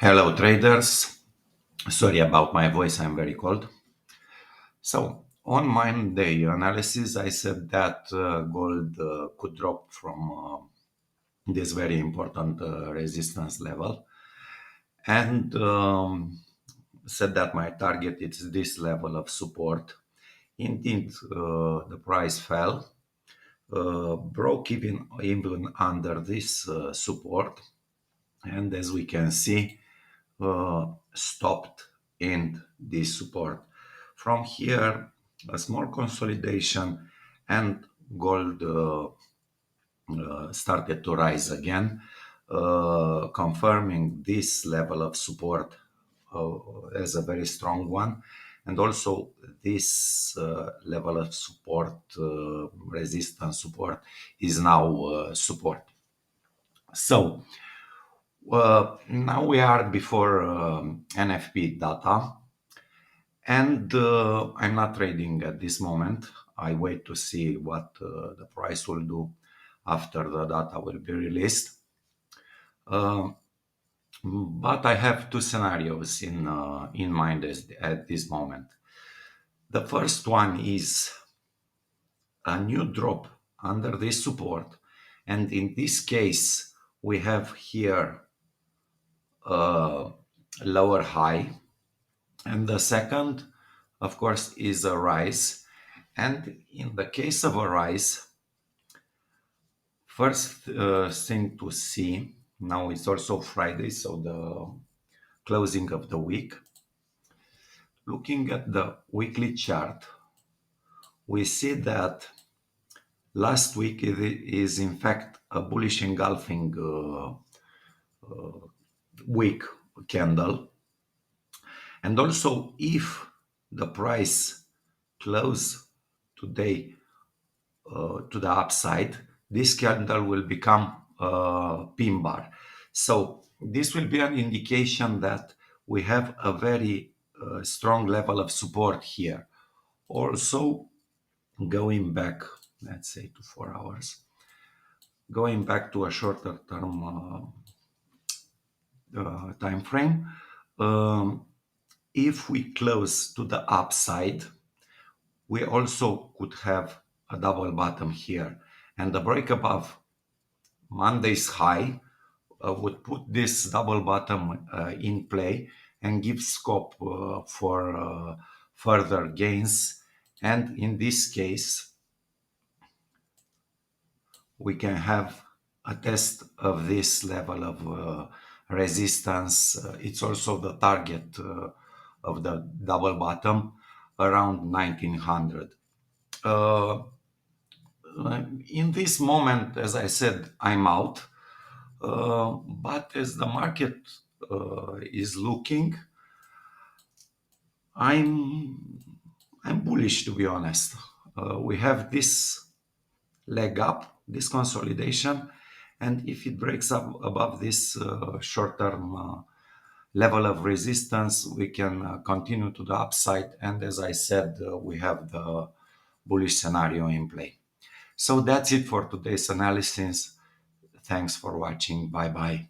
Hello traders, sorry about my voice, I'm very cold. So on Monday analysis, I said that gold could drop from this very important resistance level and said that my target is this level of support. Indeed, the price fell, broke even under this support, and as we can see, stopped in this support. From here, a small consolidation and gold started to rise again, confirming this level of support as a very strong one. And also this level of support, resistance support, is now support. So now we are before NFP data, and I'm not trading at this moment. I wait to see what the price will do after the data will be released. But I have two scenarios in mind at this moment. The first one is a new drop under this support, and in this case we have here a lower high, and the second, of course, is a rise. And in the case of a rise, first thing to see, now it's also Friday, so the closing of the week. Looking at the weekly chart, we see that last week it is in fact a bullish engulfing week candle. And also, if the price close today to the upside, this candle will become a pin bar. So this will be an indication that we have a very strong level of support here. Also, going back, let's say to 4 hours, going back to a shorter term time frame, if we close to the upside, we also could have a double bottom here, and the break above Monday's high would put this double bottom in play and give scope for further gains. And in this case, we can have a test of this level of resistance. It's also the target of the double bottom around 1900. In this moment, as I said, I'm out. But as the market is looking, I'm bullish, to be honest. We have this leg up, this consolidation, and if it breaks up above this short-term level of resistance, we can continue to the upside. And as I said, we have the bullish scenario in play. So that's it for today's analysis. Thanks for watching. Bye bye.